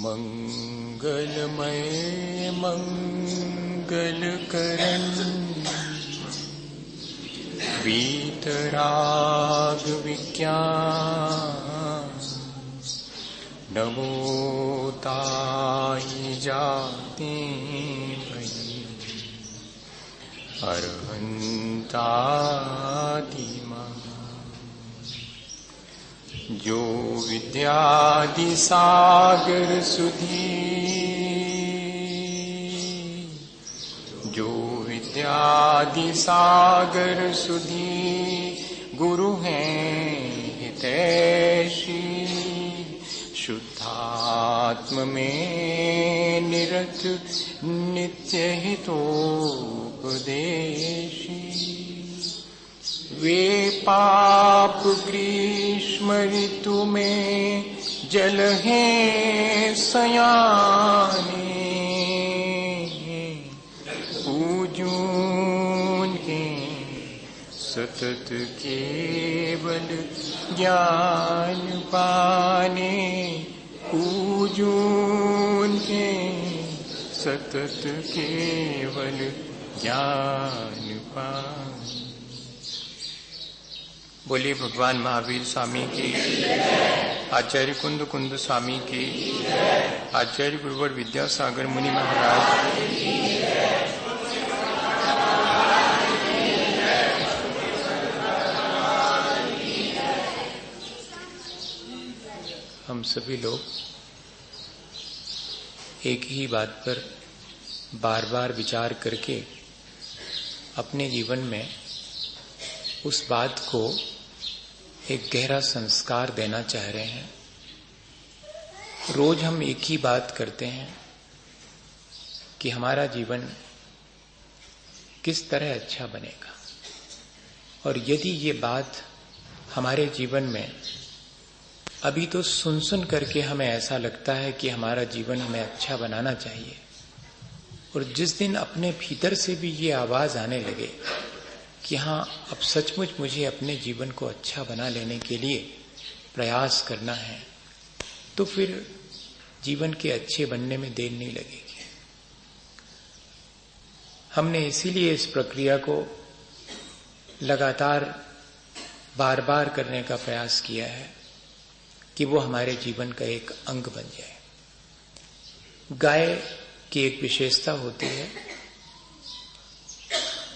मंगलमय मंगलकरण वीतराग विज्ञान नमो ताई जाते भई अरहंतादिमा जो विद्यादि सागर सुधी जो विद्यादि सागर सुधी गुरु हैं हितैषी शुद्धात्म में निरत नित्य हितोपदेशी वे पाप ग्रीष्म ऋतु में जल हैं सयाने पूजून के सतत केवल ज्ञान पाने पूजून के सतत केवल ज्ञान पाने। बोलिए भगवान महावीर स्वामी की, आचार्य कुंद कुंद स्वामी की, आचार्य गुरुवर विद्यासागर मुनि महाराज। हम सभी लोग एक ही बात पर बार बार विचार करके अपने जीवन में उस बात को एक गहरा संस्कार देना चाह रहे हैं। रोज हम एक ही बात करते हैं कि हमारा जीवन किस तरह अच्छा बनेगा, और यदि ये बात हमारे जीवन में अभी तो सुन सुन करके हमें ऐसा लगता है कि हमारा जीवन हमें अच्छा बनाना चाहिए, और जिस दिन अपने भीतर से भी ये आवाज आने लगे कि हाँ, अब सचमुच मुझे अपने जीवन को अच्छा बना लेने के लिए प्रयास करना है, तो फिर जीवन के अच्छे बनने में देर नहीं लगेगी। हमने इसीलिए इस प्रक्रिया को लगातार बार बार करने का प्रयास किया है कि वो हमारे जीवन का एक अंग बन जाए। गाय की एक विशेषता होती है,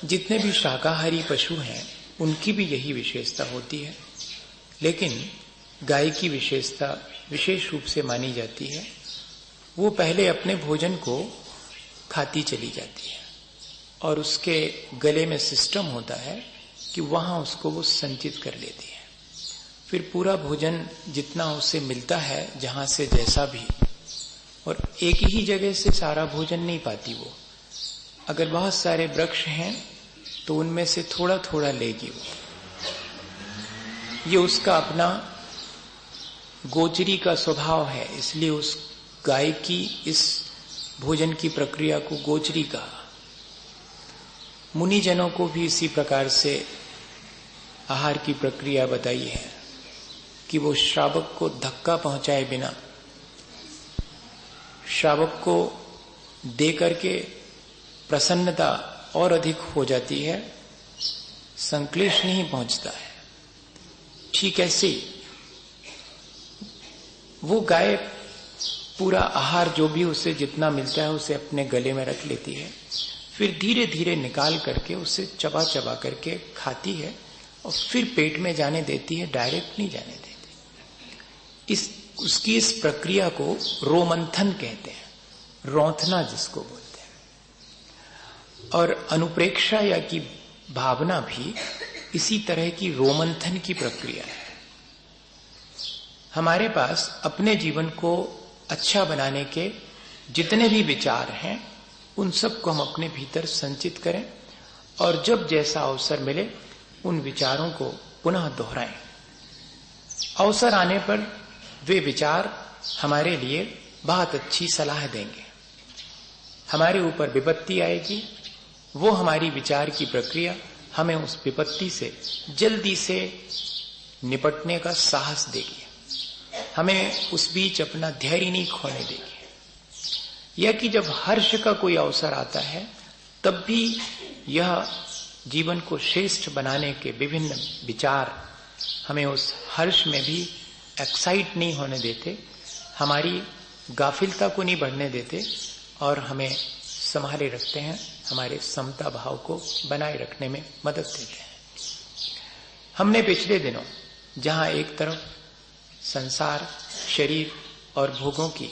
जितने भी शाकाहारी पशु हैं उनकी भी यही विशेषता होती है, लेकिन गाय की विशेषता विशेष रूप से मानी जाती है। वो पहले अपने भोजन को खाती चली जाती है और उसके गले में सिस्टम होता है कि वहां उसको वो संचित कर लेती है। फिर पूरा भोजन जितना उसे मिलता है, जहां से जैसा भी, और एक ही जगह से सारा भोजन नहीं पाती वो। अगर बहुत सारे वृक्ष हैं तो उनमें से थोड़ा थोड़ा लेगी वो। ये उसका अपना गोचरी का स्वभाव है, इसलिए उस गाय की इस भोजन की प्रक्रिया को गोचरी कहा। मुनिजनों को भी इसी प्रकार से आहार की प्रक्रिया बताई है कि वो श्रावक को धक्का पहुंचाए बिना, श्रावक को दे करके प्रसन्नता और अधिक हो जाती है, संक्लेश नहीं पहुंचता है। ठीक ऐसे वो गाय पूरा आहार जो भी उसे जितना मिलता है उसे अपने गले में रख लेती है, फिर धीरे धीरे निकाल करके उसे चबा चबा करके खाती है और फिर पेट में जाने देती है, डायरेक्ट नहीं जाने देती। उसकी इस प्रक्रिया को रोमंथन कहते हैं, रौंथना जिसको बोलते हैं। और अनुप्रेक्षा या की भावना भी इसी तरह की रोमंथन की प्रक्रिया है। हमारे पास अपने जीवन को अच्छा बनाने के जितने भी विचार हैं उन सबको हम अपने भीतर संचित करें, और जब जैसा अवसर मिले उन विचारों को पुनः दोहराएं। अवसर आने पर वे विचार हमारे लिए बहुत अच्छी सलाह देंगे। हमारे ऊपर विपत्ति आएगी वो हमारी विचार की प्रक्रिया हमें उस विपत्ति से जल्दी से निपटने का साहस देगी, हमें उस बीच अपना धैर्य नहीं खोने देगी। यह कि जब हर्ष का कोई अवसर आता है तब भी यह जीवन को श्रेष्ठ बनाने के विभिन्न विचार हमें उस हर्ष में भी एक्साइट नहीं होने देते, हमारी गाफिलता को नहीं बढ़ने देते और हमें संभाले रखते हैं, हमारे समता भाव को बनाए रखने में मदद देते हैं। हमने पिछले दिनों जहां एक तरफ संसार, शरीर और भोगों की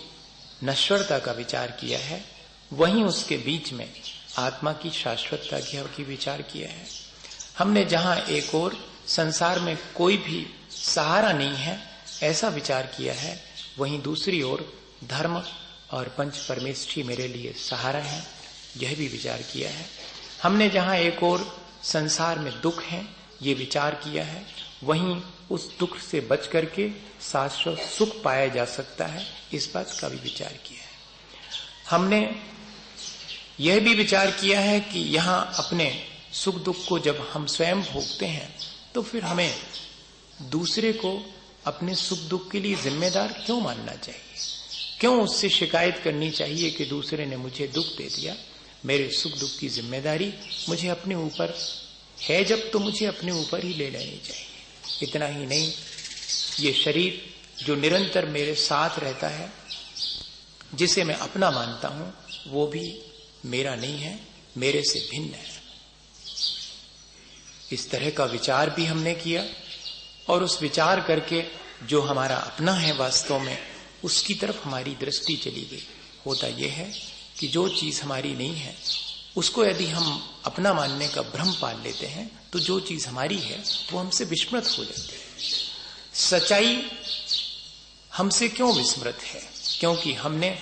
नश्वरता का विचार किया है, वहीं उसके बीच में आत्मा की शाश्वतता की विचार किया है। हमने जहां एक और संसार में कोई भी सहारा नहीं है ऐसा विचार किया है, वहीं दूसरी ओर धर्म और पंच परमेष्ठी मेरे लिए सहारा है, यह भी विचार किया है। हमने जहां एक और संसार में दुख है ये विचार किया है, वहीं उस दुख से बच करके शाश्वत सुख पाया जा सकता है, इस बात का भी विचार किया है। हमने यह भी विचार किया है कि यहां अपने सुख दुख को जब हम स्वयं भोगते हैं तो फिर हमें दूसरे को अपने सुख दुख के लिए जिम्मेदार क्यों मानना चाहिए, क्यों उससे शिकायत करनी चाहिए कि दूसरे ने मुझे दुख दे दिया। मेरे सुख दुख की जिम्मेदारी मुझे अपने ऊपर है, जब तो मुझे अपने ऊपर ही ले लेनी चाहिए। इतना ही नहीं, ये शरीर जो निरंतर मेरे साथ रहता है, जिसे मैं अपना मानता हूं, वो भी मेरा नहीं है, मेरे से भिन्न है। इस तरह का विचार भी हमने किया और उस विचार करके जो हमारा अपना है वास्तव में उसकी तरफ हमारी दृष्टि चली गई। होता यह है कि जो चीज हमारी नहीं है उसको यदि हम अपना मानने का भ्रम पाल लेते हैं तो जो चीज हमारी है वो हमसे विस्मृत हो जाती है। सच्चाई हमसे क्यों विस्मृत है? क्योंकि हमने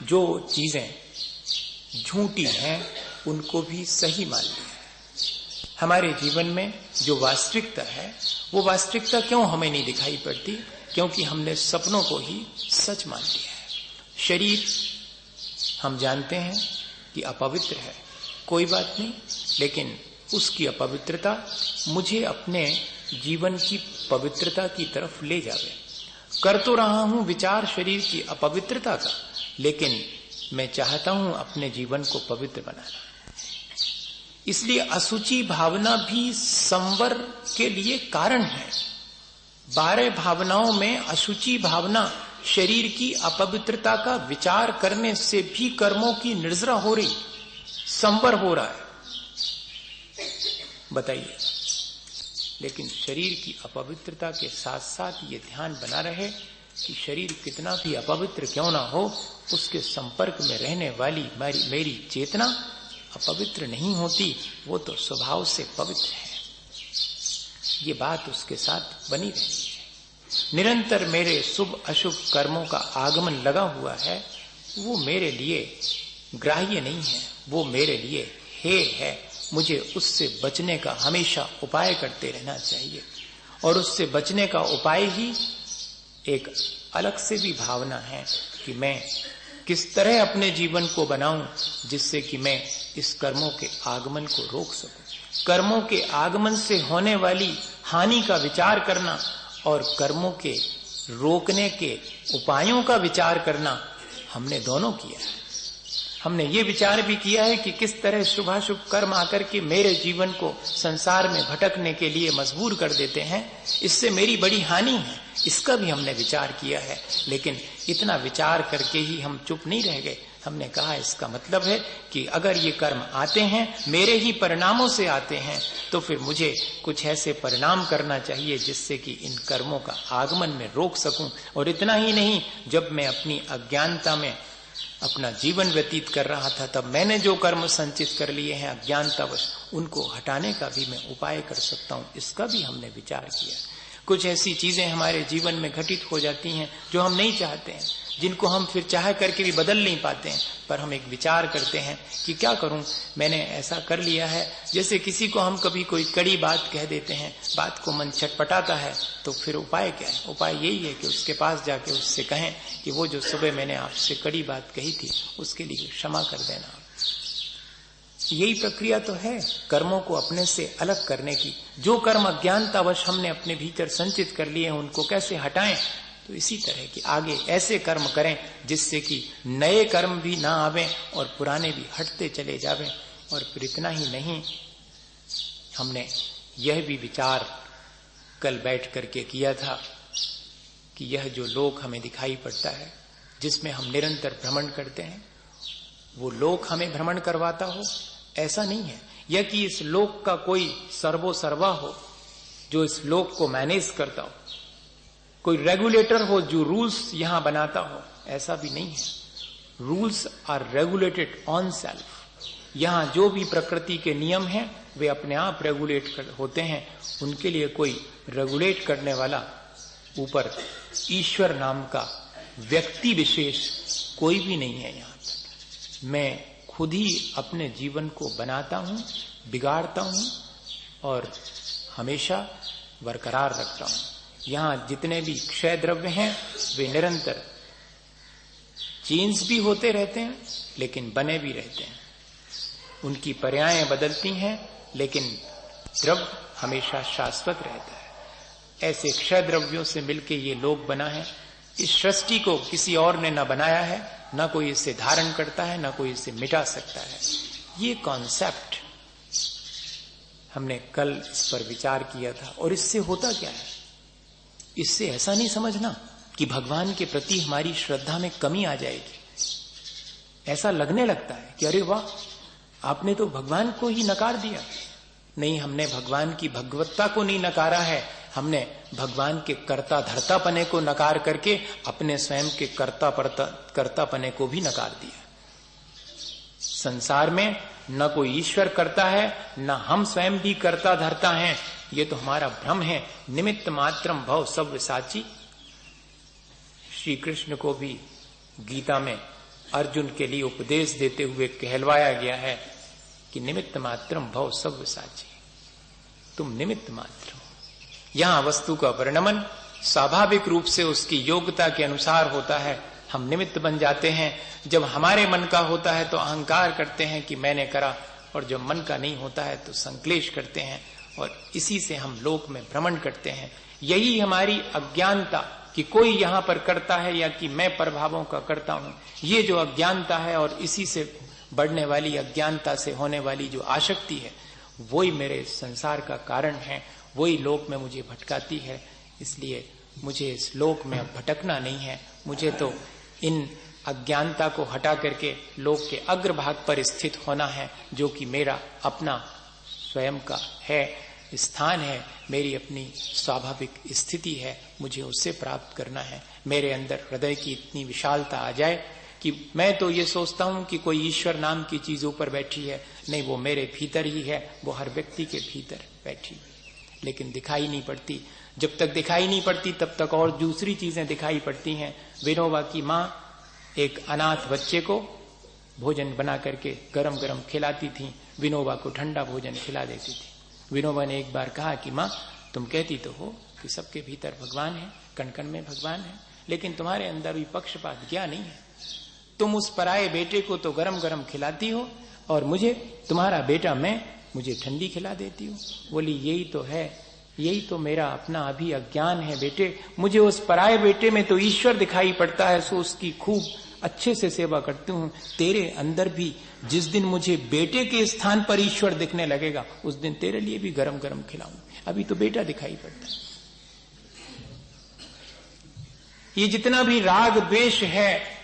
जो चीजें झूठी हैं उनको भी सही मान लिया है। हमारे जीवन में जो वास्तविकता है वो वास्तविकता क्यों हमें नहीं दिखाई पड़ती? क्योंकि हमने सपनों को ही सच मान लिया है। शरीर हम जानते हैं कि अपवित्र है, कोई बात नहीं, लेकिन उसकी अपवित्रता मुझे अपने जीवन की पवित्रता की तरफ ले जावे। कर तो रहा हूं विचार शरीर की अपवित्रता का, लेकिन मैं चाहता हूं अपने जीवन को पवित्र बनाना। इसलिए अशुचि भावना भी संवर के लिए कारण है। 12 भावनाओं में अशुचि भावना शरीर की अपवित्रता का विचार करने से भी कर्मों की निर्जरा हो रही, संवर हो रहा है। बताइए, लेकिन शरीर की अपवित्रता के साथ साथ ये ध्यान बना रहे कि शरीर कितना भी अपवित्र क्यों ना हो, उसके संपर्क में रहने वाली मेरी चेतना अपवित्र नहीं होती, वो तो स्वभाव से पवित्र है। ये बात उसके साथ बनी रहती है। निरंतर मेरे शुभ अशुभ कर्मों का आगमन लगा हुआ है, वो मेरे लिए ग्राह्य नहीं है, वो मेरे लिए हेय है। मुझे उससे बचने का हमेशा उपाय करते रहना चाहिए, और उससे बचने का उपाय ही एक अलग से भी भावना है कि मैं किस तरह अपने जीवन को बनाऊं जिससे कि मैं इस कर्मों के आगमन को रोक सकूं। कर्मों के आगमन से होने वाली हानि का विचार करना और कर्मों के रोकने के उपायों का विचार करना हमने दोनों किया है। हमने ये विचार भी किया है कि किस तरह शुभाशुभ कर्म आकर के मेरे जीवन को संसार में भटकने के लिए मजबूर कर देते हैं, इससे मेरी बड़ी हानि है, इसका भी हमने विचार किया है। लेकिन इतना विचार करके ही हम चुप नहीं रह गए। हमने कहा इसका मतलब है कि अगर ये कर्म आते हैं, मेरे ही परिणामों से आते हैं, तो फिर मुझे कुछ ऐसे परिणाम करना चाहिए जिससे कि इन कर्मों का आगमन में रोक सकूं। और इतना ही नहीं, जब मैं अपनी अज्ञानता में अपना जीवन व्यतीत कर रहा था, तब मैंने जो कर्म संचित कर लिए हैं अज्ञानतावश, उनको हटाने का भी मैं उपाय कर सकता हूं, इसका भी हमने विचार किया। कुछ ऐसी चीजें हमारे जीवन में घटित हो जाती हैं जो हम नहीं चाहते हैं, जिनको हम फिर चाह करके भी बदल नहीं पाते हैं, पर हम एक विचार करते हैं कि क्या करूं, मैंने ऐसा कर लिया है। जैसे किसी को हम कभी कोई कड़ी बात कह देते हैं, बात को मन छटपटाता है, तो फिर उपाय क्या है? उपाय यही है कि उसके पास जाके उससे कहें कि वो जो सुबह मैंने आपसे कड़ी बात कही थी उसके लिए क्षमा कर देना। यही प्रक्रिया तो है कर्मों को अपने से अलग करने की। जो कर्म अज्ञानतावश हमने अपने भीतर संचित कर लिए हैं उनको कैसे हटाएं, तो इसी तरह की आगे ऐसे कर्म करें जिससे कि नए कर्म भी ना आवे और पुराने भी हटते चले जावें। और फिर इतना ही नहीं, हमने यह भी विचार कल बैठ करके किया था कि यह जो लोक हमें दिखाई पड़ता है जिसमें हम निरंतर भ्रमण करते हैं, वो लोक हमें भ्रमण करवाता हो, ऐसा नहीं है। यह कि इस लोक का कोई सर्वो सर्वा हो जो इस लोक को मैनेज करता हो, कोई रेगुलेटर हो जो रूल्स यहां बनाता हो, ऐसा भी नहीं है। Rules are regulated on self. यहां जो भी प्रकृति के नियम हैं वे अपने आप रेगुलेट होते हैं, उनके लिए कोई रेगुलेट करने वाला ऊपर ईश्वर नाम का व्यक्ति विशेष कोई भी नहीं है। यहां पर मैं खुद ही अपने जीवन को बनाता हूं, बिगाड़ता हूं और हमेशा बरकरार रखता हूं। यहां जितने भी क्षय द्रव्य हैं वे निरंतर चेंज भी होते रहते हैं लेकिन बने भी रहते हैं। उनकी पर्यायें बदलती हैं लेकिन द्रव्य हमेशा शाश्वत रहता है। ऐसे क्षय द्रव्यों से मिलके ये लोक बना है। इस सृष्टि को किसी और ने न बनाया है, न कोई इसे धारण करता है, न कोई इसे मिटा सकता है। ये कॉन्सेप्ट हमने कल इस पर विचार किया था। और इससे होता क्या है, इससे ऐसा नहीं समझना कि भगवान के प्रति हमारी श्रद्धा में कमी आ जाएगी। ऐसा लगने लगता है कि अरे वाह, आपने तो भगवान को ही नकार दिया। नहीं, हमने भगवान की भगवत्ता को नहीं नकारा है, हमने भगवान के कर्ता धर्तापने को नकार करके अपने स्वयं के कर्तापने को भी नकार दिया। संसार में न कोई ईश्वर करता है, न हम स्वयं भी कर्ता धर्ता हैं। ये तो हमारा भ्रम है। निमित्त मात्रम भव सव्य साची। श्री कृष्ण को भी गीता में अर्जुन के लिए उपदेश देते हुए कहलवाया गया है कि निमित्त मात्रम भव सव्य साची, तुम निमित्त मात्र हो। यहां वस्तु का वर्णन स्वाभाविक रूप से उसकी योग्यता के अनुसार होता है। हम निमित्त बन जाते हैं। जब हमारे मन का होता है तो अहंकार करते हैं कि मैंने करा, और जब मन का नहीं होता है तो संक्लेश करते हैं, और इसी से हम लोक में भ्रमण करते हैं। यही हमारी अज्ञानता कि कोई यहां पर करता है या कि मैं प्रभावों का करता हूं, ये जो अज्ञानता है और इसी से बढ़ने वाली अज्ञानता से होने वाली जो आसक्ति है, वही मेरे संसार का कारण है, वही लोक में मुझे भटकाती है। इसलिए मुझे इस लोक में अब भटकना नहीं है। मुझे तो इन अज्ञानता को हटा करके लोक के अग्रभाग पर स्थित होना है, जो कि मेरा अपना स्वयं का है, स्थान है, मेरी अपनी स्वाभाविक स्थिति है। मुझे उससे प्राप्त करना है। मेरे अंदर हृदय की इतनी विशालता आ जाए कि मैं तो ये सोचता हूं कि कोई ईश्वर नाम की चीज ऊपर बैठी है। नहीं, वो मेरे भीतर ही है, वो हर व्यक्ति के भीतर बैठी हुई, लेकिन दिखाई नहीं पड़ती। जब तक दिखाई नहीं पड़ती तब तक और दूसरी चीजें दिखाई पड़ती हैं। विनोबा की माँ एक अनाथ बच्चे को भोजन बना करके गरम गरम खिलाती थी, विनोबा को ठंडा भोजन खिला देती थी। विनोबा ने एक बार कहा कि माँ, तुम कहती तो हो कि सबके भीतर भगवान है, कण कण में भगवान है, लेकिन तुम्हारे अंदर भी पक्षपात क्या नहीं है। तुम उस पराये बेटे को तो गरम गरम खिलाती हो और मुझे, तुम्हारा बेटा मैं, मुझे ठंडी खिला देती हो। बोली यही तो है, यही तो मेरा अपना अभी अज्ञान है बेटे। मुझे उस पराये बेटे में तो ईश्वर दिखाई पड़ता है, सो उसकी खूब अच्छे से सेवा करती हूँ। तेरे अंदर भी जिस दिन मुझे बेटे के स्थान पर ईश्वर दिखने लगेगा, उस दिन तेरे लिए भी गरम गरम खिलाऊं। अभी तो बेटा दिखाई पड़ता है। ये जितना भी राग द्वेष है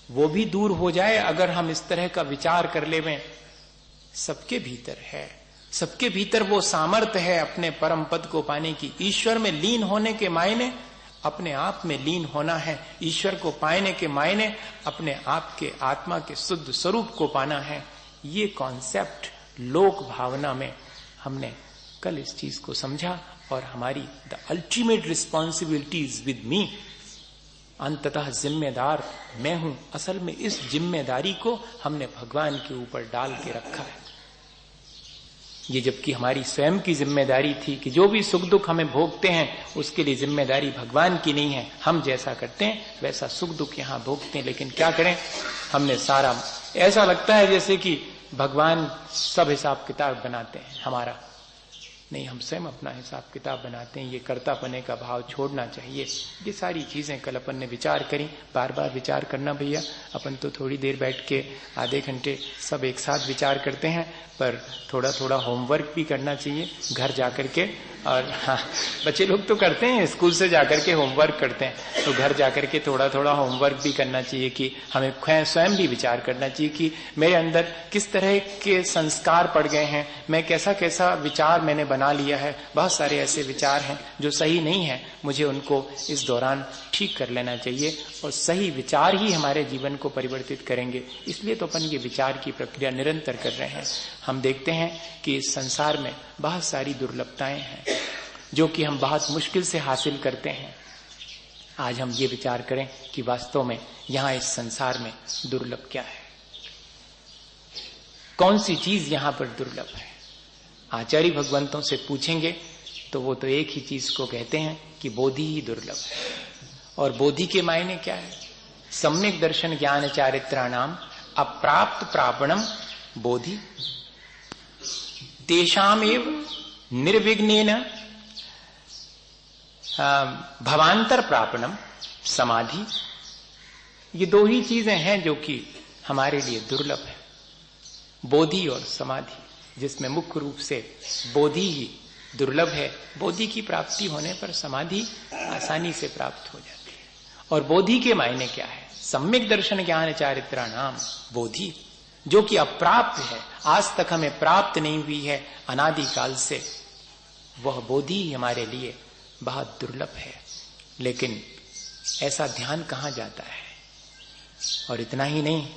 वो भी दूर हो जाए अगर हम इस तरह का विचार कर लेवें। सबके भीतर है, सबके भीतर वो सामर्थ्य है अपने परम पद को पाने की। ईश्वर में लीन होने के मायने अपने आप में लीन होना है। ईश्वर को पाने के मायने अपने आप के आत्मा के शुद्ध स्वरूप को पाना है। ये कॉन्सेप्ट लोक भावना में हमने कल इस चीज को समझा, और हमारी the ultimate responsibility is with me. अंततः जिम्मेदार मैं हूं। असल में इस जिम्मेदारी को हमने भगवान के ऊपर डाल के रखा है। ये जबकि हमारी स्वयं की जिम्मेदारी थी कि जो भी सुख दुख हमें भोगते हैं उसके लिए जिम्मेदारी भगवान की नहीं है। हम जैसा करते हैं वैसा सुख दुख यहां भोगते हैं। लेकिन क्या करें, हमने सारा, ऐसा लगता है जैसे कि भगवान सब हिसाब किताब बनाते हैं हमारा, नहीं, हम स्वयं अपना हिसाब किताब बनाते हैं। ये कर्तापने का भाव छोड़ना चाहिए। ये सारी चीजें कल अपन ने विचार करी, बार बार विचार करना भैया। अपन तो थोड़ी देर बैठ के आधे घंटे सब एक साथ विचार करते हैं, पर थोड़ा थोड़ा होमवर्क भी करना चाहिए घर जाकर के। और हाँ, बच्चे लोग तो करते हैं, स्कूल से जाकर के होमवर्क करते हैं, तो घर जाकर के थोड़ा थोड़ा होमवर्क भी करना चाहिए कि हमें स्वयं भी विचार करना चाहिए कि मेरे अंदर किस तरह के संस्कार पड़ गए हैं, मैं कैसा कैसा विचार मैंने बना लिया है। बहुत सारे ऐसे विचार हैं जो सही नहीं है, मुझे उनको इस दौरान ठीक कर लेना चाहिए। और सही विचार ही हमारे जीवन को परिवर्तित करेंगे। इसलिए तो अपन ये विचार की प्रक्रिया निरंतर कर रहे हैं। हम देखते हैं कि इस संसार में बहुत सारी दुर्लभताएं हैं जो कि हम बहुत मुश्किल से हासिल करते हैं। आज हम ये विचार करें कि वास्तव में यहां इस संसार में दुर्लभ क्या है, कौन सी चीज यहां पर दुर्लभ है। आचार्य भगवंतों से पूछेंगे तो वो तो एक ही चीज को कहते हैं कि बोधि ही दुर्लभ है। और बोधि के मायने क्या है? सम्यक दर्शन ज्ञान चारित्राणाम अप्राप्त प्रापणम बोधि तेषामेव निर्विघ्नेन भवांतर प्रापणम समाधि। ये दो ही चीजें हैं जो कि हमारे लिए दुर्लभ है, बोधि और समाधि, जिसमें मुख्य रूप से बोधि ही दुर्लभ है। बोधि की प्राप्ति होने पर समाधि आसानी से प्राप्त हो जाती है। और बोधि के मायने क्या है? सम्यक दर्शन ज्ञान चारित्राणाम बोधि, जो कि अप्राप्त है, आज तक हमें प्राप्त नहीं हुई है अनादिकाल से, वह बोधि हमारे लिए बहुत दुर्लभ है। लेकिन ऐसा ध्यान कहां जाता है? और इतना ही नहीं,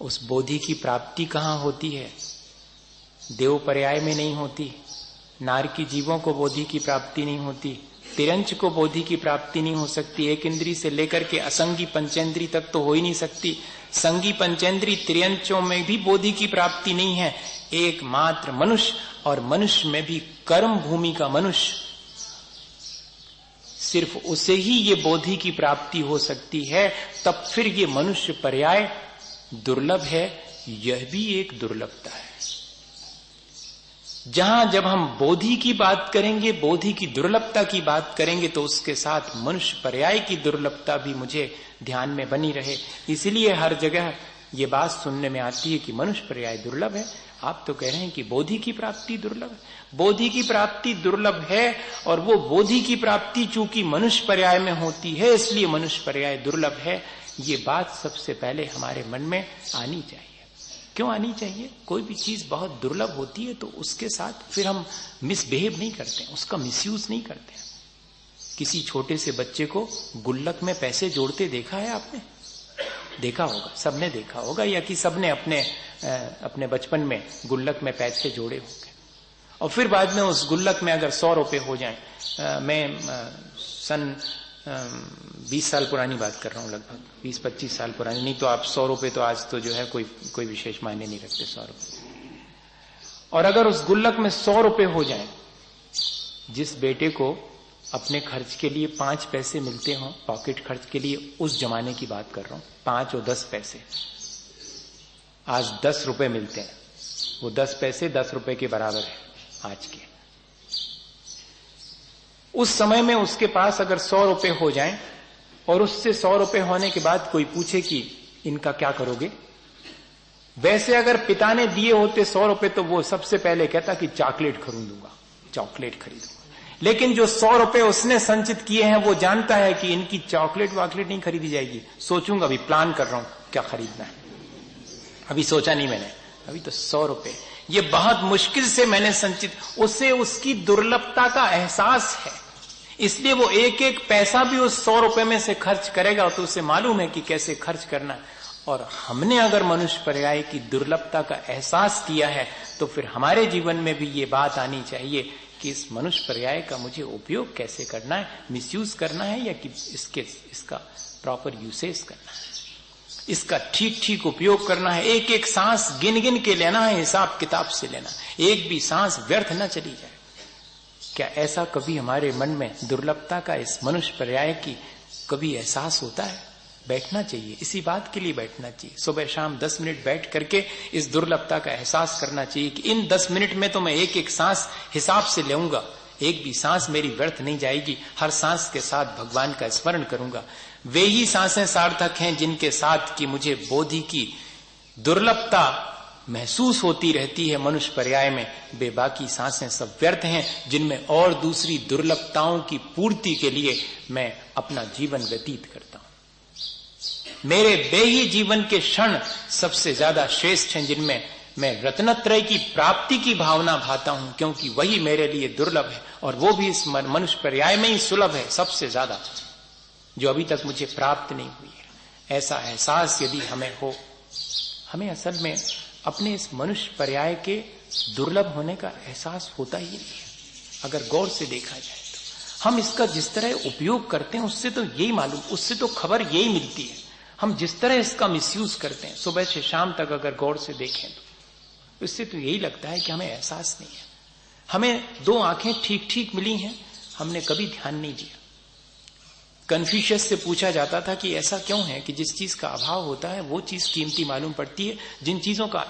उस बोधि की प्राप्ति कहां होती है? देव पर्याय में नहीं होती, नार की जीवों को बोधि की प्राप्ति नहीं होती, तिरंच को बोधि की प्राप्ति नहीं हो सकती, एक इंद्री से लेकर के असंगी पंचेंद्री तक तो हो ही नहीं सकती। संगी पंचेंद्री तिरंचों में भी बोधि की प्राप्ति नहीं है। एकमात्र मनुष्य, और मनुष्य में भी कर्म भूमि का मनुष्य, सिर्फ उसे ही ये बोधि की प्राप्ति हो सकती है। तब फिर ये मनुष्य पर्याय दुर्लभ है, यह भी एक दुर्लभता है। जहां जब हम बोधि की बात करेंगे, बोधि की दुर्लभता की बात करेंगे, तो उसके साथ मनुष्य पर्याय की दुर्लभता भी मुझे ध्यान में बनी रहे। इसलिए हर जगह ये बात सुनने में आती है कि मनुष्य पर्याय दुर्लभ है। आप तो कह रहे हैं कि बोधि की प्राप्ति दुर्लभ है। बोधि की प्राप्ति दुर्लभ है, और वो बोधि की प्राप्ति चूंकि मनुष्य पर्याय में होती है, इसलिए मनुष्य पर्याय दुर्लभ है। ये बात सबसे पहले हमारे मन में आनी चाहिए। क्यों आनी चाहिए? कोई भी चीज बहुत दुर्लभ होती है तो उसके साथ फिर हम मिसबिहेव नहीं करते, उसका मिसयूज नहीं करते। किसी छोटे से बच्चे को गुल्लक में पैसे जोड़ते देखा है आपने? देखा होगा, सबने देखा होगा, या कि सबने अपने बचपन में गुल्लक में पैसे जोड़े होंगे। और फिर बाद में उस गुल्लक में अगर 100 रुपए हो जाएं, मैं सन 20 साल पुरानी बात कर रहा हूं, लगभग 20-25 साल पुरानी, नहीं तो आप 100 रुपए तो आज तो जो है कोई विशेष मायने नहीं रखते 100 रुपए। और अगर उस गुल्लक में 100 रुपए हो जाएं, जिस बेटे को अपने खर्च के लिए 5 पैसे मिलते हों, पॉकेट खर्च के लिए, उस जमाने की बात कर रहा हूं, 5 और 10 पैसे, आज 10 रुपए मिलते हैं, वो 10 पैसे 10 रुपए के बराबर है आज के। उस समय में उसके पास अगर 100 रुपए हो जाएं, और उससे 100 रुपए होने के बाद कोई पूछे कि इनका क्या करोगे, वैसे अगर पिता ने दिए होते 100 रुपए तो वो सबसे पहले कहता कि चॉकलेट खरीदूंगा, चॉकलेट खरीदूंगा। लेकिन जो 100 रुपए उसने संचित किए हैं, वो जानता है कि इनकी चॉकलेट वाकलेट नहीं खरीदी जाएगी, सोचूंगा, अभी प्लान कर रहा हूं क्या खरीदना है, अभी सोचा नहीं मैंने, अभी तो 100 रुपए, ये बहुत मुश्किल से मैंने संचित। उसे उसकी दुर्लभता का एहसास है, इसलिए वो एक एक पैसा भी उस 100 रुपए में से खर्च करेगा, तो उसे मालूम है कि कैसे खर्च करना है। और हमने अगर मनुष्य पर्याय की दुर्लभता का एहसास किया है, तो फिर हमारे जीवन में भी ये बात आनी चाहिए कि इस मनुष्य पर्याय का मुझे उपयोग कैसे करना है, मिसयूज करना है या कि इसका प्रॉपर यूसेज करना है, इसका ठीक ठीक उपयोग करना है। एक एक सांस गिन गिन के लेना है, हिसाब किताब से लेना, एक भी सांस व्यर्थ न चली जाए। क्या ऐसा कभी हमारे मन में दुर्लभता का, इस मनुष्य पर्याय की कभी एहसास होता है? बैठना चाहिए, इसी बात के लिए बैठना चाहिए। सुबह शाम 10 मिनट बैठ करके इस दुर्लभता का एहसास करना चाहिए कि इन 10 मिनट में तो मैं एक एक सांस हिसाब से लेऊंगा, एक भी सांस मेरी व्यर्थ नहीं जाएगी, हर सांस के साथ भगवान का स्मरण करूंगा। वे ही सांसें सार्थक हैं जिनके साथ कि मुझे बोधि की दुर्लभता महसूस होती रहती है मनुष्य पर्याय में। बेबाकी सांसें सब व्यर्थ हैं जिनमें और दूसरी दुर्लभताओं की पूर्ति के लिए मैं अपना जीवन व्यतीत करता हूं। मेरे बेही जीवन के क्षण सबसे ज्यादा श्रेष्ठ हैं जिनमें मैं रत्नत्रय की प्राप्ति की भावना भाता हूं, क्योंकि वही मेरे लिए दुर्लभ है और वो भी इस मनुष्य पर्याय में ही सुलभ है सबसे ज्यादा, जो अभी तक मुझे प्राप्त नहीं हुई है। ऐसा एहसास यदि हमें हो, हमें असल में अपने इस मनुष्य पर्याय के दुर्लभ होने का एहसास होता ही नहीं है। अगर गौर से देखा जाए तो हम इसका जिस तरह उपयोग करते हैं उससे तो यही मालूम, उससे तो खबर यही मिलती है। हम जिस तरह इसका मिसयूज करते हैं सुबह से शाम तक अगर गौर से देखें तो इससे तो यही लगता है कि हमें एहसास नहीं है। हमें 2 आंखें ठीक ठीक मिली हैं, हमने कभी ध्यान नहीं दिया। कन्फ्यूशियस से पूछा जाता था कि ऐसा क्यों है कि जिस चीज का अभाव होता है वो चीज कीमती मालूम पड़ती है, जिन चीजों का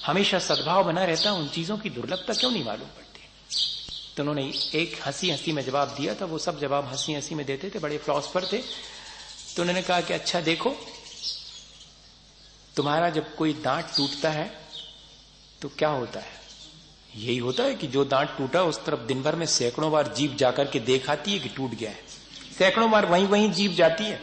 हमेशा सद्भाव बना रहता है उन चीजों की दुर्लभता क्यों नहीं मालूम पड़ती। तो उन्होंने एक हंसी हंसी में जवाब दिया था। वो सब जवाब हंसी हंसी में देते थे, बड़े फिलॉसफर थे। तो उन्होंने कहा कि अच्छा देखो, तुम्हारा जब कोई दांत टूटता है तो क्या होता है? यही होता है कि जो दांत टूटा उस तरफ दिन भर में सैकड़ों बार जीभ जाकर के देख आती है कि टूट गया है, सैकड़ों बार वहीं जीभ जाती है।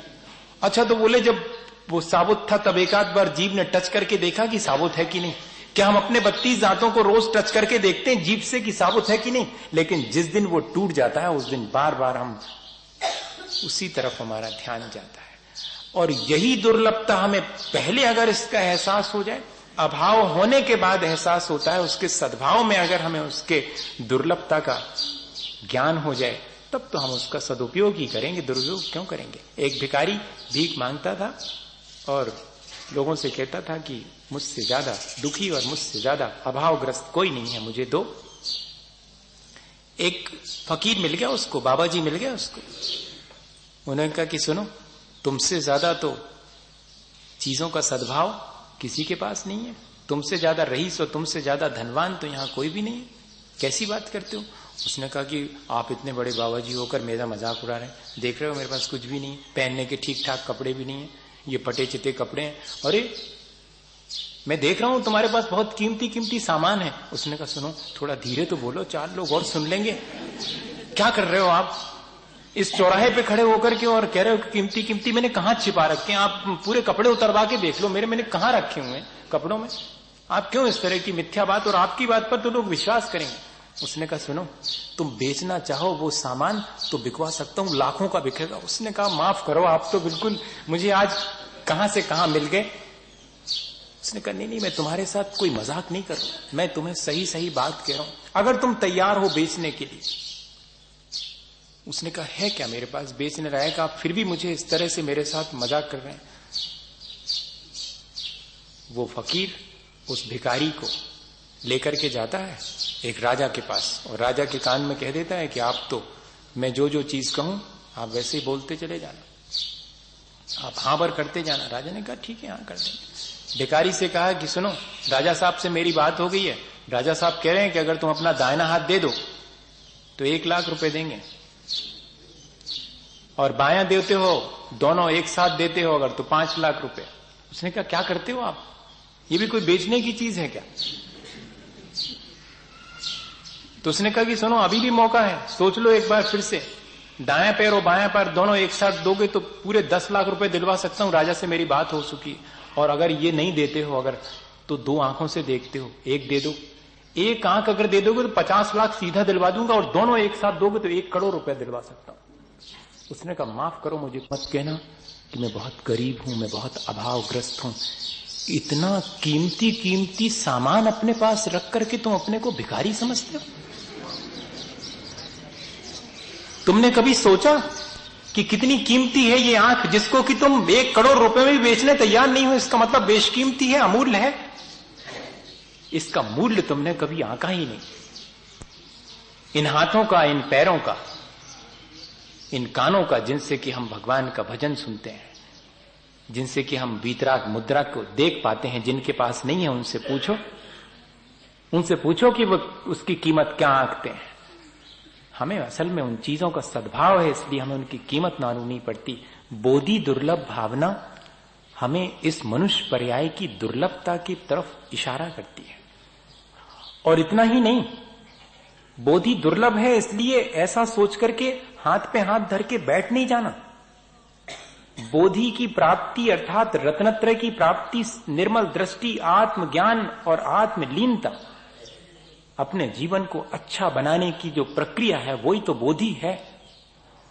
अच्छा तो बोले जब वो साबुत था तब एक आध बार जीभ ने टच करके देखा कि साबुत है कि नहीं। क्या हम अपने 32 दांतों को रोज टच करके देखते हैं जीभ से कि साबुत है कि नहीं? लेकिन जिस दिन वो टूट जाता है उस दिन बार बार हम उसी तरफ हमारा ध्यान जाता है। और यही दुर्लभता हमें पहले अगर इसका एहसास हो जाए, अभाव होने के बाद एहसास होता है, उसके सद्भाव में अगर हमें उसके दुर्लभता का ज्ञान हो जाए तब तो हम उसका सदुपयोग ही करेंगे, दुरुपयोग क्यों करेंगे। एक भिखारी भीख मांगता था और लोगों से कहता था कि मुझसे ज्यादा दुखी और मुझसे ज्यादा अभावग्रस्त कोई नहीं है, मुझे दो। एक फकीर मिल गया उसको, बाबा जी मिल गया उसको। उन्होंने कहा कि सुनो, तुमसे ज्यादा तो चीजों का सद्भाव किसी के पास नहीं है, तुमसे ज्यादा रईस और तुमसे ज्यादा धनवान तो यहां कोई भी नहीं है, कैसी बात करते हो। उसने कहा कि आप इतने बड़े बाबा जी होकर मेरा मजाक उड़ा रहे हैं, देख रहे हो मेरे पास कुछ भी नहीं, पहनने के ठीक ठाक कपड़े भी नहीं है, ये फटे चिते कपड़े हैं। अरे मैं देख रहा हूं तुम्हारे पास बहुत कीमती कीमती सामान है। उसने कहा सुनो थोड़ा धीरे तो बोलो, 4 लोग और सुन लेंगे। क्या कर रहे हो आप इस चौराहे पे खड़े होकर के और कह रहे हो कि कीमती कीमती, मैंने कहा छिपा रखे हैं? आप पूरे कपड़े उतरवा के देख लो मैंने कहां रखे हुए हैं कपड़ों में। आप क्यों इस तरह की मिथ्या बात, और आपकी बात पर तो लोग विश्वास करेंगे। उसने कहा सुनो, तुम बेचना चाहो वो सामान तो बिकवा सकता हूं, लाखों का बिकेगा। उसने कहा माफ करो, आप तो बिल्कुल मुझे आज कहां से कहां मिल गए। उसने कहा नहीं मैं तुम्हारे साथ कोई मजाक नहीं कर रहा, मैं तुम्हें सही सही बात कह रहा हूं, अगर तुम तैयार हो बेचने के लिए। उसने कहा है क्या मेरे पास बेचने लायक, आप फिर भी मुझे इस तरह से मेरे साथ मजाक कर रहे हैं। वो फकीर उस भिखारी को लेकर के जाता है एक राजा के पास और राजा के कान में कह देता है कि आप तो मैं जो जो चीज कहूं आप वैसे ही बोलते चले जाना, आप हां भर करते जाना। राजा ने कहा ठीक है हां कर देंगे। भिखारी से कहा कि सुनो, राजा साहब से मेरी बात हो गई है, राजा साहब कह रहे हैं कि अगर तुम अपना दाहिना हाथ दे दो तो 1 लाख रुपए देंगे, और बायां देते हो, दोनों एक साथ देते हो अगर तो 5 लाख रुपए। उसने कहा क्या करते हो आप, ये भी कोई बेचने की चीज है क्या? तो उसने कहा कि सुनो अभी भी मौका है, सोच लो एक बार फिर से, दायां पैर और बायां पैर दोनों एक साथ दोगे तो पूरे 10 लाख रुपए दिलवा सकता हूं, राजा से मेरी बात हो चुकी। और अगर ये नहीं देते हो अगर तो 2 आंखों से देखते हो, एक दे दो, एक आंख अगर दे दोगे तो 50 लाख सीधा दिलवा दूंगा, और दोनों एक साथ दोगे तो 1 करोड़ रुपए दिलवा सकता हूं। उसने कहा माफ करो, मुझे मत कहना कि मैं बहुत गरीब हूं, मैं बहुत अभावग्रस्त हूं, इतना कीमती कीमती सामान अपने पास रख करके तुम अपने को भिखारी समझते हो? तुमने कभी सोचा कि कितनी कीमती है ये आंख जिसको कि तुम 1 करोड़ रुपए में भी बेचने तैयार नहीं हो? इसका मतलब बेशकीमती है, अमूल्य है। इसका मूल्य तुमने कभी आंका ही नहीं। इन हाथों का, इन पैरों का, इन कानों का जिनसे कि हम भगवान का भजन सुनते हैं, जिनसे कि हम वीतराग मुद्रा को देख पाते हैं, जिनके पास नहीं है उनसे पूछो कि वो उसकी कीमत क्या आंकते हैं। हमें असल में उन चीजों का सद्भाव है, इसलिए हमें उनकी कीमत मालूम नहीं पड़ती। बोधि दुर्लभ भावना हमें इस मनुष्य पर्याय की दुर्लभता की तरफ इशारा करती है। और इतना ही नहीं, बोधि दुर्लभ है इसलिए ऐसा सोच करके हाथ पे हाथ धर के बैठ नहीं जाना। बोधि की प्राप्ति अर्थात रत्नत्रय की प्राप्ति, निर्मल दृष्टि, आत्मज्ञान और आत्मलीनता, अपने जीवन को अच्छा बनाने की जो प्रक्रिया है वही तो बोधि है।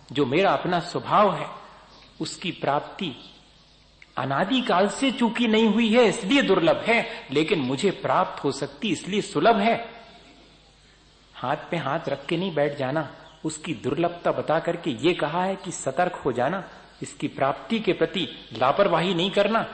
जो मेरा अपना स्वभाव है उसकी प्राप्ति अनादिकाल से चूकी नहीं हुई है इसलिए दुर्लभ है, लेकिन मुझे प्राप्त हो सकती इसलिए सुलभ है। हाथ पे हाथ रख के नहीं बैठ जाना, उसकी दुर्लभता बता करके ये कहा है कि सतर्क हो जाना, इसकी प्राप्ति के प्रति लापरवाही नहीं करना।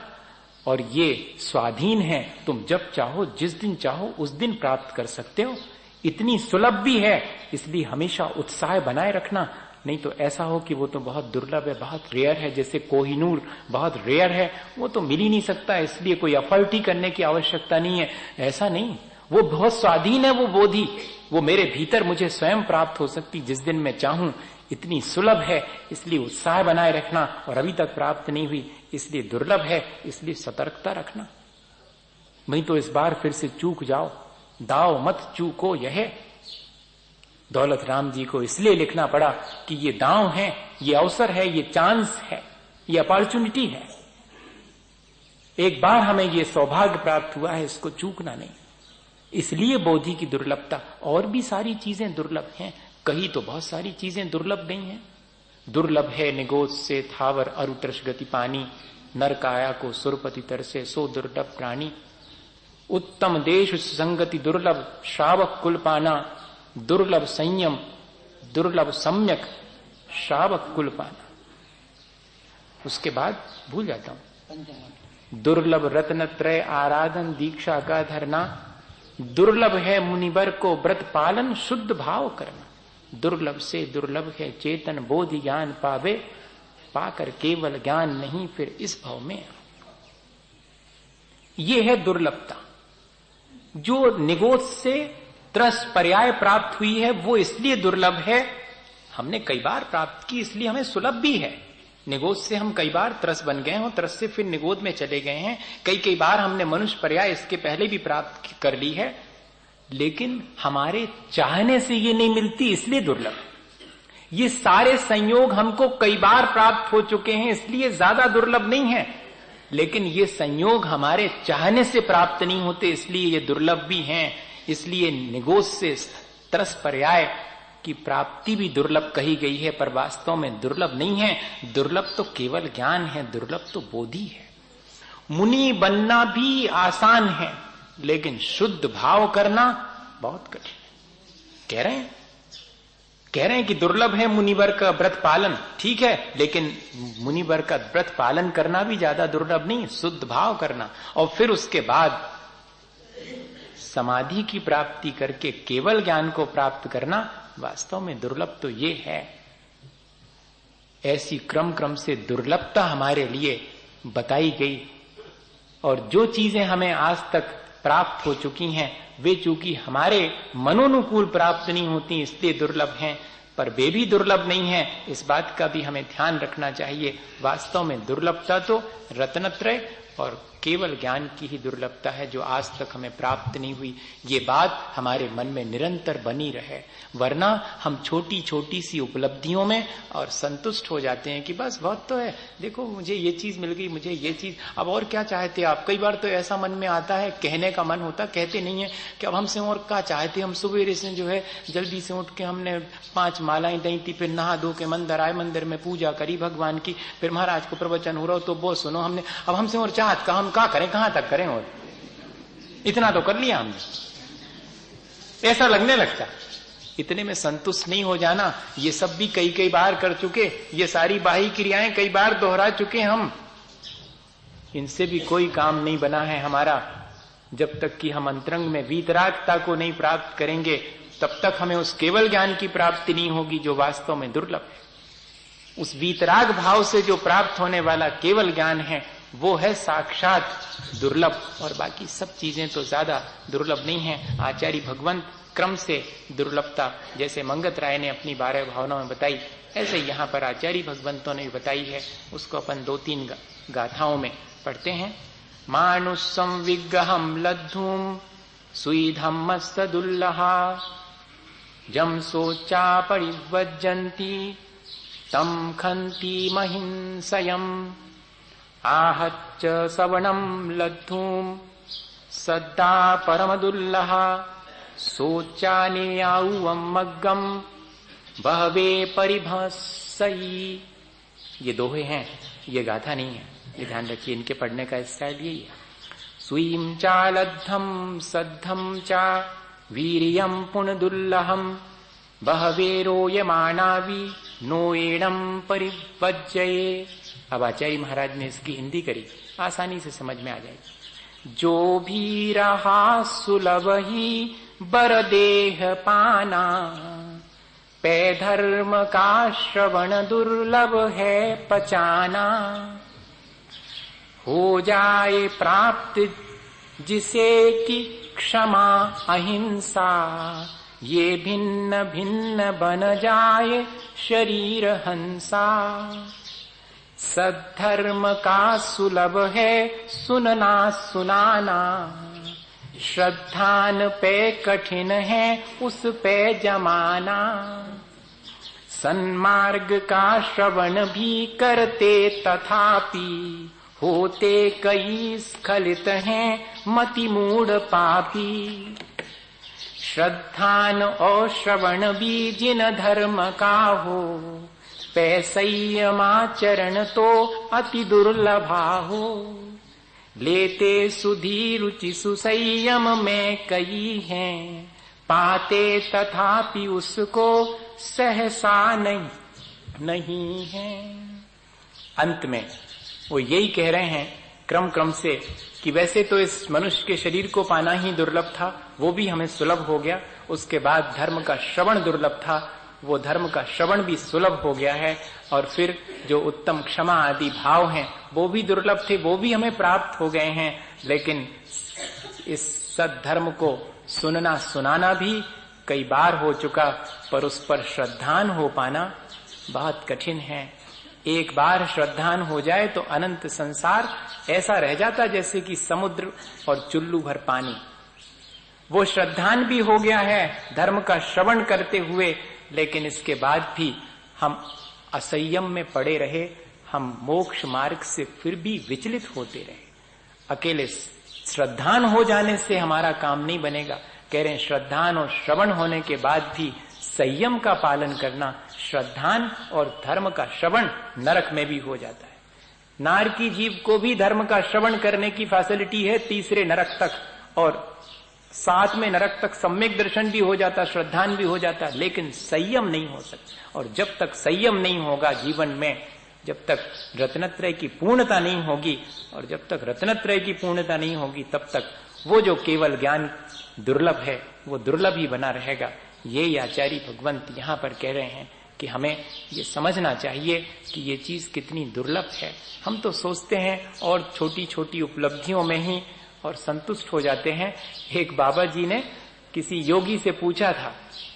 और ये स्वाधीन है, तुम जब चाहो जिस दिन चाहो उस दिन प्राप्त कर सकते हो। इतनी सुलभ भी है इसलिए हमेशा उत्साह बनाए रखना, नहीं तो ऐसा हो कि वो तो बहुत दुर्लभ है, बहुत रेयर है, जैसे कोहिनूर बहुत रेयर है, वो तो मिल ही नहीं सकता, इसलिए कोई एफर्ट ही करने की आवश्यकता नहीं है। ऐसा नहीं, वो बहुत स्वाधीन है, वो बोधि, वो मेरे भीतर मुझे स्वयं प्राप्त हो सकती जिस दिन मैं चाहूं। इतनी सुलभ है इसलिए उत्साह बनाए रखना, और अभी तक प्राप्त नहीं हुई इसलिए दुर्लभ है, इसलिए सतर्कता रखना। नहीं तो इस बार फिर से चूक जाओ, दाव मत चूको यह। दौलत राम जी को इसलिए लिखना पड़ा कि ये दांव है, ये अवसर है, ये चांस है, ये अपॉर्चुनिटी है। एक बार हमें ये सौभाग्य प्राप्त हुआ है, इसको चूकना नहीं। इसलिए बोधि की दुर्लभता। और भी सारी चीजें दुर्लभ हैं, कहीं तो बहुत सारी चीजें दुर्लभ नहीं है। दुर्लभ है निगोद से थावर अरुतर्ष गति पानी, नर काया को सुरपति तरसे सो दुर्लभ प्राणी। उत्तम देश संगति दुर्लभ श्रावक कुल पाना, दुर्लभ संयम दुर्लभ सम्यक श्रावक कुल पाना। उसके बाद भूल जाता हूं, दुर्लभ रत्नत्रय आराधन दीक्षा का धरना, दुर्लभ है मुनिवर को व्रत पालन शुद्ध भाव करना। दुर्लभ से दुर्लभ है चेतन बोधि ज्ञान पावे, पाकर केवल ज्ञान नहीं फिर इस भाव में। ये है दुर्लभता। जो निगोद से त्रस पर्याय प्राप्त हुई है वो इसलिए दुर्लभ है, हमने कई बार प्राप्त की इसलिए हमें सुलभ भी है। निगोद से हम कई बार त्रस बन गए हैं, त्रस से फिर निगोद में चले गए हैं। कई बार हमने मनुष्य पर्याय इसके पहले भी प्राप्त कर ली है, लेकिन हमारे चाहने से ये नहीं मिलती इसलिए दुर्लभ। ये सारे संयोग हमको कई बार प्राप्त हो चुके हैं इसलिए ज्यादा दुर्लभ नहीं है, लेकिन ये संयोग हमारे चाहने से प्राप्त नहीं होते इसलिए ये दुर्लभ भी हैं। इसलिए निगोद से त्रस पर्याय की प्राप्ति भी दुर्लभ कही गई है, पर वास्तव में दुर्लभ नहीं है। दुर्लभ तो केवल ज्ञान है, दुर्लभ तो बोधि है। मुनि बनना भी आसान है, लेकिन शुद्ध भाव करना बहुत कठिन। कह रहे हैं कि दुर्लभ है मुनिवर का व्रत पालन, ठीक है, लेकिन मुनिवर का व्रत पालन करना भी ज्यादा दुर्लभ नहीं, शुद्ध भाव करना और फिर उसके बाद समाधि की प्राप्ति करके केवल ज्ञान को प्राप्त करना वास्तव में दुर्लभ तो ये है। ऐसी क्रम से दुर्लभता हमारे लिए बताई गई, और जो चीजें हमें आज तक प्राप्त हो चुकी हैं वे चूंकि हमारे मनोनुकूल प्राप्त नहीं होती इसलिए दुर्लभ हैं, पर वे भी दुर्लभ नहीं है, इस बात का भी हमें ध्यान रखना चाहिए। वास्तव में दुर्लभता तो रत्नत्रय और केवल ज्ञान की ही दुर्लभता है जो आज तक हमें प्राप्त नहीं हुई। ये बात हमारे मन में निरंतर बनी रहे, वरना हम छोटी छोटी सी उपलब्धियों में और संतुष्ट हो जाते हैं कि बस बहुत तो है, देखो मुझे ये चीज मिल गई, मुझे ये चीज, अब और क्या चाहते आप। कई बार तो ऐसा मन में आता है, कहने का मन होता, कहते नहीं है कि अब हमसे और क्या चाहते। हम सुबह से जो है जल्दी से उठ के हमने 5 मालाएं दी थी, फिर नहा धो के मंदिर आए, मंदिर में पूजा करी भगवान की, फिर महाराज को प्रवचन हो रहा हो तो वो सुनो हमने, अब हमसे और चाहत का हम क्या करें, कहां तक करें, और इतना तो कर लिया हमने, ऐसा लगने लगता। इतने में संतुष्ट नहीं हो जाना, ये सब भी कई बार कर चुके, ये सारी बाही क्रियाएं कई बार दोहरा चुके हम, इनसे भी कोई काम नहीं बना है हमारा। जब तक कि हम अंतरंग में वीतरागता को नहीं प्राप्त करेंगे तब तक हमें उस केवल ज्ञान की प्राप्ति नहीं होगी जो वास्तव में दुर्लभ है। उस वीतराग भाव से जो प्राप्त होने वाला केवल ज्ञान है वो है साक्षात दुर्लभ, और बाकी सब चीजें तो ज्यादा दुर्लभ नहीं है। आचार्य भगवंत क्रम से दुर्लभता जैसे मंगत राय ने अपनी 12 भावनाओं में बताई, ऐसे यहाँ पर आचार्य भगवंतों ने बताई है। उसको अपन 2-3 गाथाओं में पढ़ते हैं। मानुषम विग्रहम लद्धुम सुईधम मस्तदुल्लहा जम सोचा परिवज्जन्ति तम खन्ति महिंसयम् आहच्च सवणम लद्धुम सद्दा परमदुल्लहा सोचाने आउवम मग्गम बहवे परिभसई। ये दोहे हैं, ये गाथा नहीं है, ये ध्यान रखिए। इनके पढ़ने का स्टाइल यही है। सुईम चा लद्धम सद्धम चा वीरियम पुनदुल्लहम बहवे रोयमाणावी नोएणम परिवज्जये। अब आचार्य महाराज ने इसकी हिंदी करी, आसानी से समझ में आ जाएगी। जो भी रहा सुलभ ही बर देह पाना, पे धर्म का श्रवण दुर्लभ है पचाना। हो जाए प्राप्त जिसे की क्षमा अहिंसा, ये भिन्न भिन्न बन जाए शरीर हंसा। सद्धर्म का सुलभ है सुनना सुनाना, श्रद्धान पे कठिन है उस पे जमाना। सन्मार्ग का श्रवण भी करते तथापि, होते कई स्खलित हैं मति मूढ़ पापी। श्रद्धान और श्रवण भी जिन धर्म का हो, संयमाचरण तो अति दुर्लभा हो। लेते सुधी रुचि सुसंयम में कई हैं, पाते तथापि उसको सहसा नहीं है। अंत में वो यही कह रहे हैं क्रम क्रम से कि वैसे तो इस मनुष्य के शरीर को पाना ही दुर्लभ था, वो भी हमें सुलभ हो गया। उसके बाद धर्म का श्रवण दुर्लभ था, वो धर्म का श्रवण भी सुलभ हो गया है। और फिर जो उत्तम क्षमा आदि भाव हैं वो भी दुर्लभ थे, वो भी हमें प्राप्त हो गए हैं। लेकिन इस सद्धर्म को सुनना सुनाना भी कई बार हो चुका, पर उस पर श्रद्धान हो पाना बहुत कठिन है। एक बार श्रद्धान हो जाए तो अनंत संसार ऐसा रह जाता जैसे कि समुद्र और चुल्लू भर पानी। वो श्रद्धान भी हो गया है धर्म का श्रवण करते हुए, लेकिन इसके बाद भी हम असंयम में पड़े रहे, हम मोक्ष मार्ग से फिर भी विचलित होते रहे। अकेले श्रद्धान हो जाने से हमारा काम नहीं बनेगा। कह रहे हैं श्रद्धान और श्रवण होने के बाद भी संयम का पालन करना। श्रद्धान और धर्म का श्रवण नरक में भी हो जाता है। नारकी जीव को भी धर्म का श्रवण करने की फैसिलिटी है 3रे नरक तक, और 7वें नरक तक सम्यक दर्शन भी हो जाता, श्रद्धान भी हो जाता, लेकिन संयम नहीं हो सकता। और जब तक संयम नहीं होगा जीवन में, जब तक रत्नत्रय की पूर्णता नहीं होगी, और जब तक रत्नत्रय की पूर्णता नहीं होगी, तब तक वो जो केवल ज्ञान दुर्लभ है वो दुर्लभ ही बना रहेगा। ये आचार्य भगवंत यहाँ पर कह रहे हैं कि हमें ये समझना चाहिए कि ये चीज कितनी दुर्लभ है। हम तो सोचते हैं और छोटी छोटी उपलब्धियों में ही और संतुष्ट हो जाते हैं। एक बाबा जी ने किसी योगी से पूछा था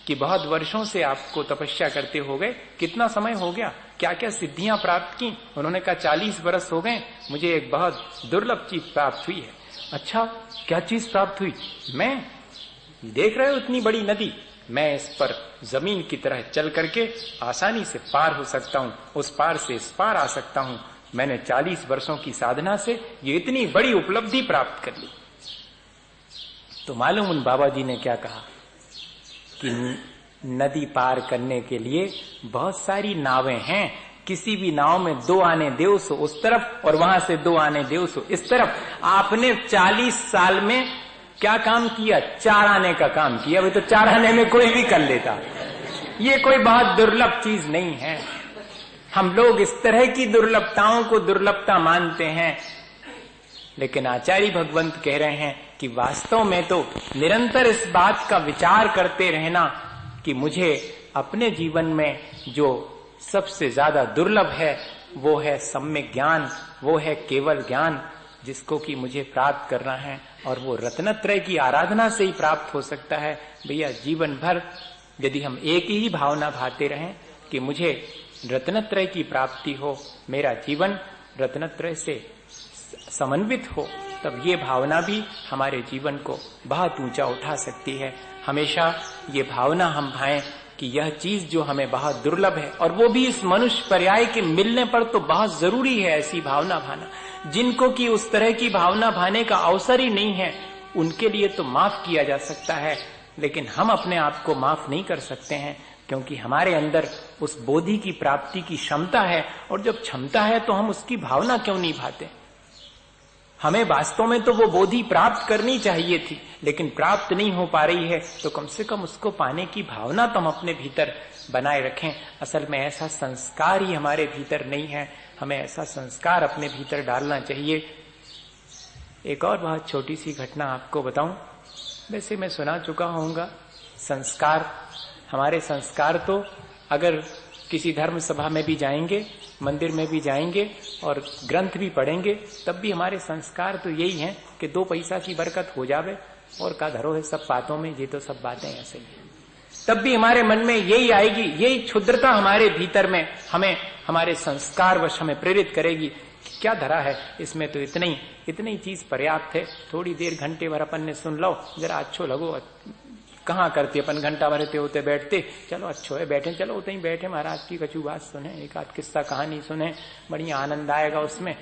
कि बहुत वर्षों से आपको तपस्या करते हो गए, कितना समय हो गया, क्या क्या सिद्धियां प्राप्त की? उन्होंने कहा 40 वर्ष हो गए, मुझे एक बहुत दुर्लभ चीज प्राप्त हुई है। अच्छा, क्या चीज प्राप्त हुई? मैं देख रहे हो इतनी बड़ी नदी, मैं इस पर जमीन की तरह चल करके आसानी से पार हो सकता हूँ, उस पार से इस पार आ सकता हूँ। मैंने 40 वर्षों की साधना से ये इतनी बड़ी उपलब्धि प्राप्त कर ली। तो मालूम उन बाबा जी ने क्या कहा कि नदी पार करने के लिए बहुत सारी नावें हैं, किसी भी नाव में 2 आने देव सो उस तरफ और वहां से 2 आने देव सो इस तरफ। आपने 40 साल में क्या काम किया? 4 आने का काम किया। अभी तो 4 आने में कोई भी कर लेता। ये कोई बहुत दुर्लभ चीज नहीं है। हम लोग इस तरह की दुर्लभताओं को दुर्लभता मानते हैं, लेकिन आचार्य भगवंत कह रहे हैं कि वास्तव में तो निरंतर इस बात का विचार करते रहना कि मुझे अपने जीवन में जो सबसे ज्यादा दुर्लभ है वो है सम्यक ज्ञान, वो है केवल ज्ञान जिसको कि मुझे प्राप्त करना है, और वो रत्नत्रय की आराधना से ही प्राप्त हो सकता है। भैया जीवन भर यदि हम एक ही भावना भाते रहें कि मुझे रत्नत्रय की प्राप्ति हो, मेरा जीवन रत्नत्रय से समन्वित हो, तब ये भावना भी हमारे जीवन को बहुत ऊंचा उठा सकती है। हमेशा ये भावना हम भाएं कि यह चीज जो हमें बहुत दुर्लभ है, और वो भी इस मनुष्य पर्याय के मिलने पर तो बहुत जरूरी है ऐसी भावना भाना। जिनको कि उस तरह की भावना भाने का अवसर ही नहीं है, उनके लिए तो माफ किया जा सकता है, लेकिन हम अपने आप को माफ नहीं कर सकते हैं, क्योंकि हमारे अंदर उस बोधि की प्राप्ति की क्षमता है, और जब क्षमता है तो हम उसकी भावना क्यों नहीं भाते। हमें वास्तव में तो वो बोधि प्राप्त करनी चाहिए थी, लेकिन प्राप्त नहीं हो पा रही है, तो कम से कम उसको पाने की भावना तो हम अपने भीतर बनाए रखें। असल में ऐसा संस्कार ही हमारे भीतर नहीं है, हमें ऐसा संस्कार अपने भीतर डालना चाहिए। एक और बहुत छोटी सी घटना आपको बताऊं, वैसे मैं सुना चुका होऊंगा। संस्कार, हमारे संस्कार तो अगर किसी धर्म सभा में भी जाएंगे, मंदिर में भी जाएंगे और ग्रंथ भी पढ़ेंगे, तब भी हमारे संस्कार तो यही हैं कि 2 पैसा की बरकत हो जावे और का धरो है सब बातों में, ये तो सब बातें ऐसे ही। तब भी हमारे मन में यही आएगी, यही क्षुद्रता हमारे भीतर में हमें हमारे संस्कार वश हमें प्रेरित करेगी कि क्या धरा है इसमें, तो इतनी चीज पर्याप्त है, थोड़ी देर घंटे भर अपन ने सुन लो, जरा अच्छो लगो। कहाँ करते अपन घंटा भरते होते बैठते, चलो अच्छो है बैठे, चलो उतनी बैठे महाराज की कछु बात सुने, एक आध किस्सा कहानी सुने, बढ़िया आनंद आएगा उसमें।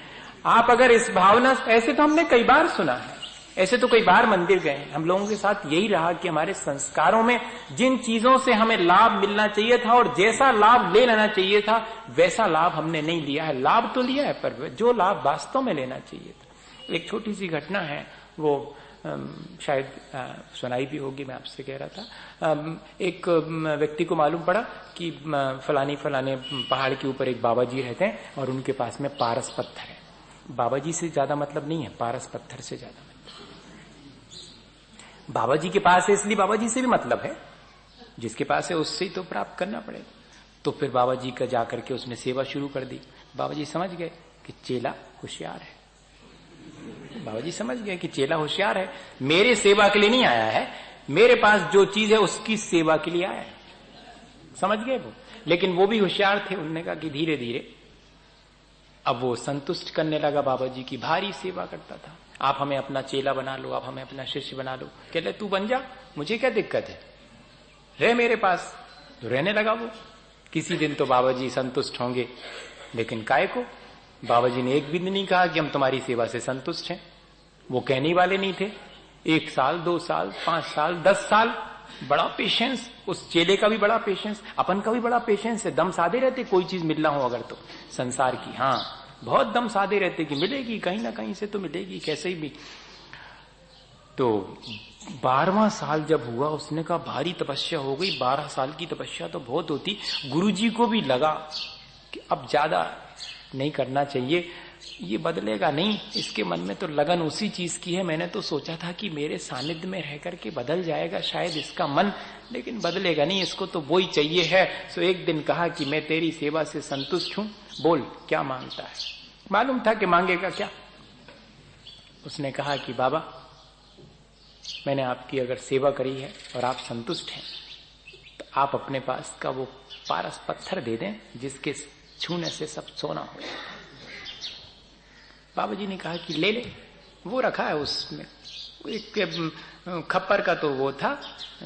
आप अगर इस भावना, ऐसे तो हमने कई बार सुना है, ऐसे तो कई बार मंदिर गए, हम लोगों के साथ यही रहा कि हमारे संस्कारों में जिन चीजों से हमें लाभ मिलना चाहिए था और जैसा लाभ ले लेना चाहिए था, वैसा लाभ हमने नहीं लिया है। लाभ तो लिया है, पर जो लाभ वास्तव में लेना चाहिए था। एक छोटी सी घटना है, वो शायद सुनाई भी होगी, मैं आपसे कह रहा था। एक व्यक्ति को मालूम पड़ा कि फलाने पहाड़ के ऊपर एक बाबा जी रहते हैं और उनके पास में पारस पत्थर है। बाबा जी से ज्यादा मतलब नहीं है, पारस पत्थर से ज्यादा मतलब। बाबा जी के पास है इसलिए बाबा जी से भी मतलब है, जिसके पास है उससे ही तो प्राप्त करना पड़ेगा। तो फिर बाबा जी का जाकर के उसने सेवा शुरू कर दी। बाबा जी समझ गए कि चेला होशियार है, बाबा जी समझ गए कि चेला होशियार है, मेरे सेवा के लिए नहीं आया है, मेरे पास जो चीज है उसकी सेवा के लिए आया है, समझ गए वो। लेकिन वो भी होशियार थे, उन्होंने कहा कि धीरे धीरे अब वो संतुष्ट करने लगा बाबा जी की, भारी सेवा करता था। आप हमें अपना चेला बना लो, आप हमें अपना शिष्य बना लो। कहले तू बन जा, मुझे क्या दिक्कत है, रह मेरे पास। तो रहने लगा वो। किसी दिन तो बाबा जी संतुष्ट होंगे, लेकिन काय को बाबा जी ने एक भी नहीं कहा कि हम तुम्हारी सेवा से संतुष्ट हैं। वो कहने वाले नहीं थे। 1 साल, 2 साल, 5 साल, 10 साल, बड़ा पेशेंस, उस चेले का भी बड़ा पेशेंस, अपन का भी बड़ा पेशेंस है। दम साधे रहते कोई चीज मिलना हो अगर तो संसार की, हाँ बहुत दम साधे रहते कि मिलेगी, कहीं ना कहीं से तो मिलेगी, कैसे भी। तो 12वां साल जब हुआ, उसने कहा भारी तपस्या हो गई। 12 साल की तपस्या तो बहुत होती। गुरुजी को भी लगा कि अब ज्यादा नहीं करना चाहिए, ये बदलेगा नहीं, इसके मन में तो लगन उसी चीज की है। मैंने तो सोचा था कि मेरे सानिध्य में रह करके बदल जाएगा शायद इसका मन, लेकिन बदलेगा नहीं, इसको तो वो ही चाहिए है। सो एक दिन कहा कि मैं तेरी सेवा से संतुष्ट हूं, बोल क्या मांगता है। मालूम था कि मांगेगा क्या। उसने कहा कि बाबा मैंने आपकी अगर सेवा करी है और आप संतुष्ट हैं, तो आप अपने पास का वो पारस पत्थर दे दें जिसके छूने से सब सोना हो। बाबा जी ने कहा कि ले ले। वो रखा है उसमें, एक खप्पर का तो वो था,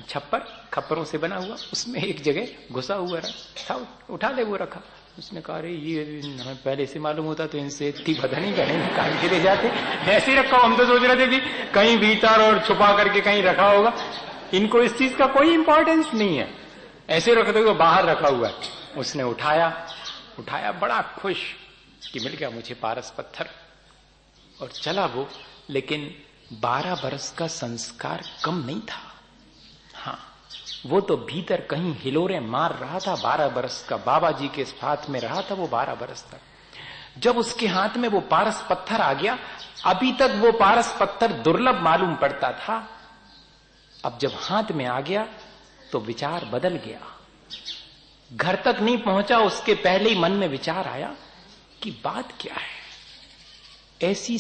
छप्पर खप्परों से बना हुआ, उसमें एक जगह घुसा हुआ था, उठा ले। वो रखा। उसने कहा अरे ये हमें पहले से मालूम होता तो इनसे इतनी पता नहीं करेंगे, कहीं के ले जाते, ऐसे ही रखा। हम तो सोच रहे थे कि कहीं भीतर और छुपा करके कहीं रखा होगा, इनको इस चीज का कोई इंपॉर्टेंस नहीं है, ऐसे रखते हुए बाहर रखा हुआ है। उसने उठाया बड़ा खुश कि मिल गया मुझे पारस पत्थर, और चला वो। लेकिन 12 बरस का संस्कार कम नहीं था। हाँ, वो तो भीतर कहीं हिलोरे मार रहा था। 12 बरस का बाबा जी के हाथ में रहा था वो 12 बरस तक। जब उसके हाथ में वो पारस पत्थर आ गया, अभी तक वो पारस पत्थर दुर्लभ मालूम पड़ता था, अब जब हाथ में आ गया तो विचार बदल गया। घर तक नहीं पहुंचा उसके पहले ही मन में विचार आया कि बात क्या है, ऐसी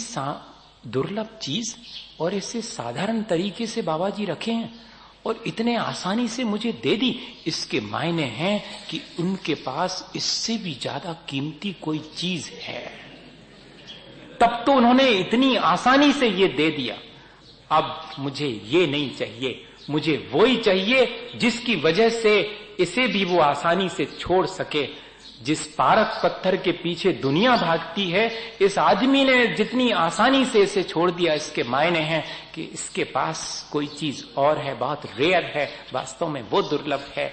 दुर्लभ चीज और ऐसे साधारण तरीके से बाबा जी रखे हैं और इतने आसानी से मुझे दे दी। इसके मायने हैं कि उनके पास इससे भी ज्यादा कीमती कोई चीज है, तब तो उन्होंने इतनी आसानी से ये दे दिया। अब मुझे ये नहीं चाहिए, मुझे वो ही चाहिए जिसकी वजह से इसे भी वो आसानी से छोड़ सके। जिस पारक पत्थर के पीछे दुनिया भागती है, इस आदमी ने जितनी आसानी से इसे छोड़ दिया, इसके मायने हैं कि इसके पास कोई चीज और है, बहुत रेयर है, वास्तव में वो दुर्लभ है।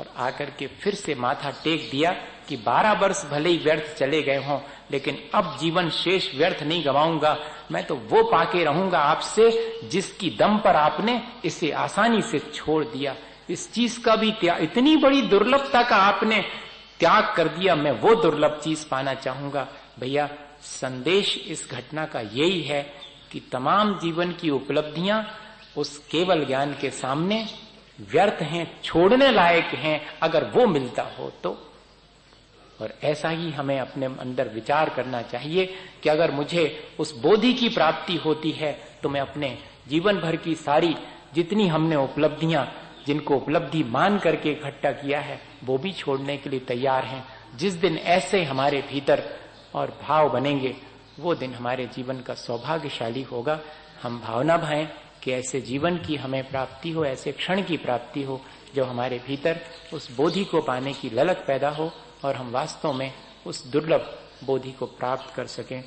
और आकर के फिर से माथा टेक दिया कि 12 वर्ष भले ही व्यर्थ चले गए हों, लेकिन अब जीवन शेष व्यर्थ नहीं गवाऊंगा। मैं तो वो पाके रहूंगा आपसे जिसकी दम पर आपने इसे आसानी से छोड़ दिया। इस चीज का भी इतनी बड़ी दुर्लभता का आपने त्याग कर दिया, मैं वो दुर्लभ चीज पाना चाहूंगा। भैया, संदेश इस घटना का यही है कि तमाम जीवन की उपलब्धियां उस केवल ज्ञान के सामने व्यर्थ हैं, छोड़ने लायक हैं, अगर वो मिलता हो तो। और ऐसा ही हमें अपने अंदर विचार करना चाहिए कि अगर मुझे उस बोधि की प्राप्ति होती है तो मैं अपने जीवन भर की सारी जितनी हमने उपलब्धियां, जिनको उपलब्धि मान करके इकट्ठा किया है, वो भी छोड़ने के लिए तैयार हैं। जिस दिन ऐसे हमारे भीतर और भाव बनेंगे, वो दिन हमारे जीवन का सौभाग्यशाली होगा। हम भावना भाएं कि ऐसे जीवन की हमें प्राप्ति हो, ऐसे क्षण की प्राप्ति हो जो हमारे भीतर उस बोधि को पाने की ललक पैदा हो और हम वास्तव में उस दुर्लभ बोधि को प्राप्त कर सकें।